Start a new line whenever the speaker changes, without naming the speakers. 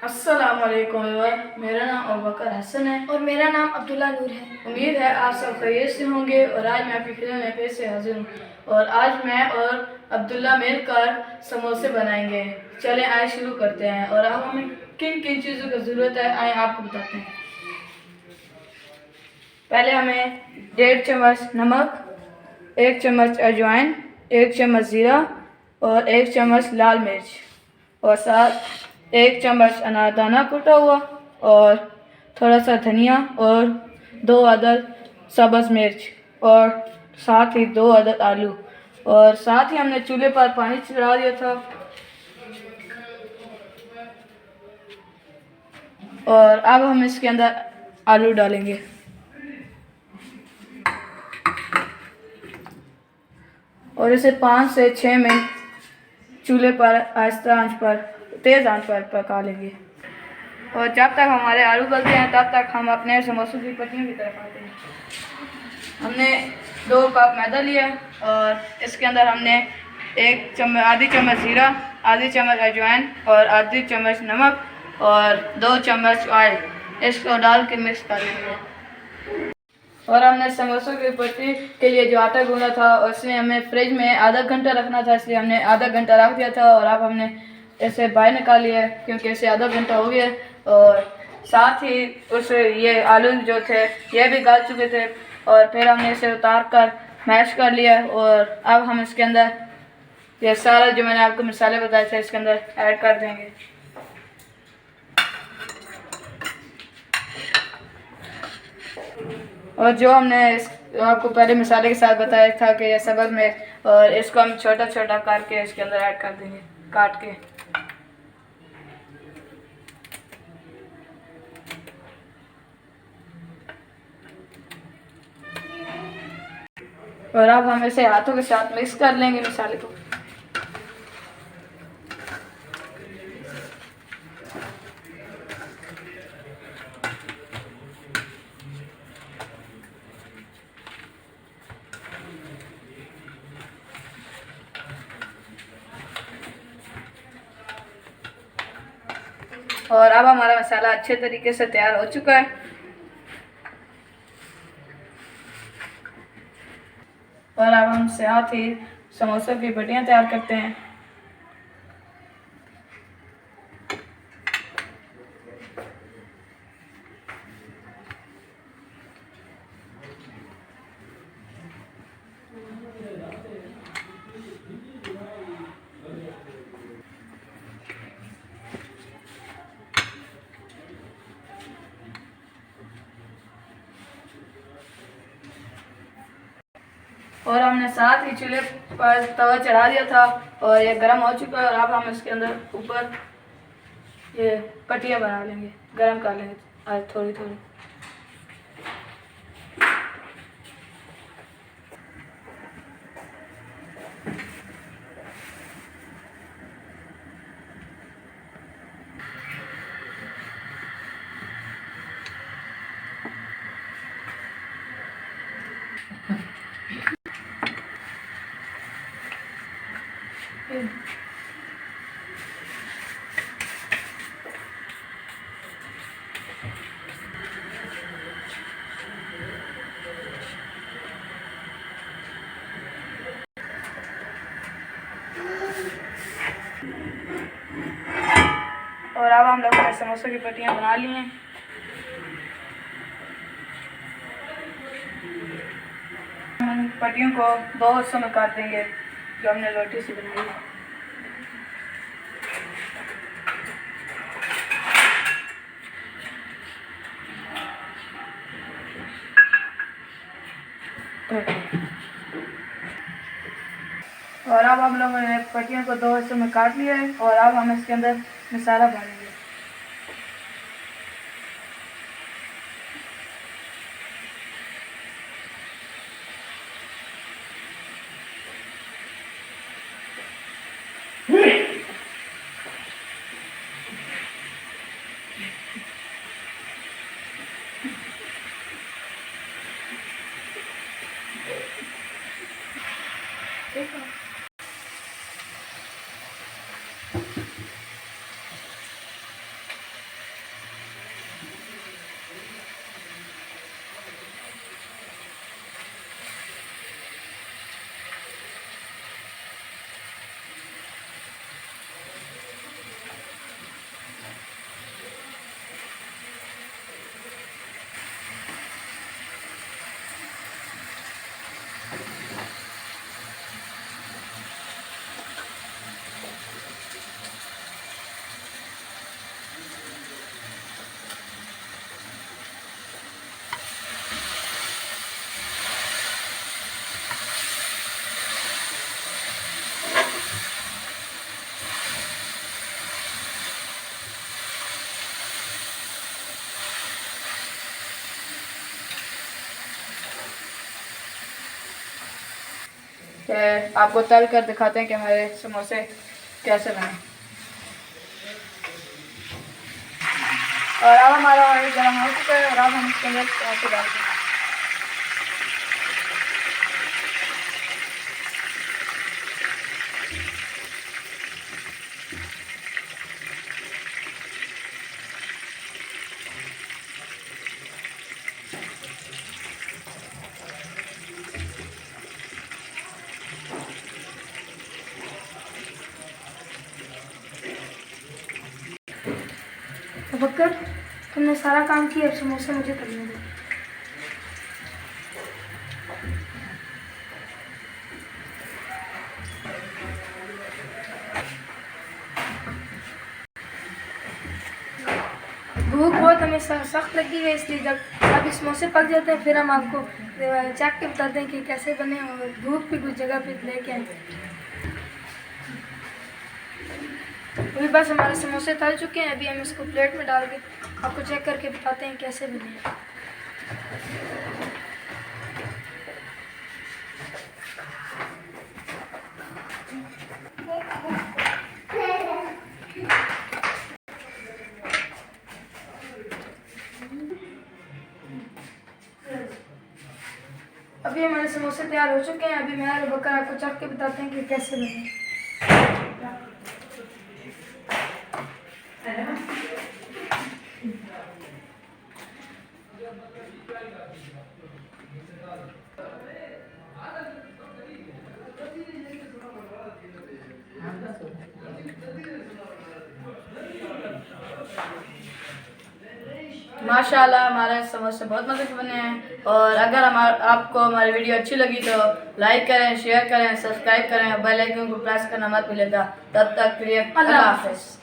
अस्सलामुअलैकुम एवरीवन, मेरा नाम अबूबकर हसन है
और मेरा नाम अब्दुल्ला नूर है।
उम्मीद है आप सब खैरियत से होंगे और आज मैं आपकी खिदमत में फिर से हाजिर हूँ और आज मैं और अब्दुल्ला मिलकर समोसे बनाएंगे। चलें आए शुरू करते हैं और अब हमें किन किन चीज़ों की ज़रूरत है आए आपको बताते हैं। पहले हमें 1.5 चम्मच नमक, 1 चम्मच अजवाइन, 1 चम्मच ज़ीरा और 1 चम्मच लाल मिर्च और साथ 1 चम्मच अनारदाना कुटा हुआ और थोड़ा सा धनिया और 2 अदद सब्ज़ मिर्च और साथ ही 2 अदद आलू और साथ ही हमने चूल्हे पर पानी चढ़ा दिया था और अब हम इसके अंदर आलू डालेंगे और इसे 5 से 6 मिनट चूल्हे पर आहिस्ता आंच पर तेज़ आंच पर पका लेंगे और जब तक हमारे आलू गलते हैं तब तक हम अपने समोसों की पत्तियों की तरफ आते हैं। हमने 2 कप मैदा लिया और इसके अंदर हमने आधी चम्मच ज़ीरा, आधी चम्मच अजवाइन और आधी चम्मच नमक और 2 चम्मच ऑयल इसको डाल के मिक्स कर लेंगे। और हमने समोसों की पट्टी के लिए जो आटा गूंदा था उसमें हमें फ्रिज में आधा घंटा रखना था, इसलिए हमने आधा घंटा रख दिया था और अब हमने इसे बाहर निकाल लिया है क्योंकि इसे आधा घंटा हो गया और साथ ही उस ये आलू जो थे ये भी गल चुके थे और फिर हमने इसे उतार कर मैश कर लिया और अब हम इसके अंदर ये सारा जो मैंने आपको मसाले बताए थे इसके अंदर ऐड कर देंगे। और जो हमने आपको पहले मसाले के साथ बताया था कि ये सब्ज़ मिर्च और इसको हम छोटा छोटा करके इसके अंदर ऐड कर देंगे काट के। और अब हम इसे हाथों के साथ मिक्स कर लेंगे मसाले को। और अब हमारा मसाला अच्छे तरीके से तैयार हो चुका है और अब हम साथ ही समोसों की पट्टियाँ तैयार करते हैं। और हमने साथ ही चूल्हे पर तवा चढ़ा दिया था और ये गर्म हो चुका है और अब हम इसके अंदर ऊपर ये पट्टियाँ बना लेंगे, गर्म कर लेंगे थोड़ी थोड़ी। और अब हम लोग ने समोसों की पट्टियाँ बना ली हैं। हम पट्टियों को 2 हिस्सों में काट देंगे जो हमने रोटी से बनाई है। और अब हम लोगों ने पट्टियों को 2 हिस्सों में काट लिया है और अब हम इसके अंदर मसाला भरेंगे। कि आपको तल कर दिखाते हैं कि हमारे समोसे कैसे बने। और अब हमारा ऑयल गर्म हो चुका है और अब हम इसके अंदर समोसे डालते हैं।
बकर, तुमने सारा काम किया, अब समोसे मुझे करने दो। भूख बहुत हमें सख्त लगी है, इसलिए जब अभी समोसे पक जाते हैं फिर हम आपको चख के बताते हैं कि कैसे बने, और भूख भी कुछ जगह पे लेके आए। अभी बस हमारे समोसे तल चुके हैं, अभी हम इसको प्लेट में डाल के आपको चेक करके बताते हैं कैसे बने हैं। अभी हमारे समोसे तैयार हो चुके हैं, अभी मैं और बकर आपको चख के बताते हैं कि कैसे बने।
माशाल्लाह हमारे समोसे बहुत मज़े के बने हैं। और अगर आपको हमारी वीडियो अच्छी लगी तो लाइक करें, शेयर करें, सब्सक्राइब करें और बेल आइकन को प्रेस करना मत भूलिएगा। तब तक के लिए अल्लाह हाफ़िज़।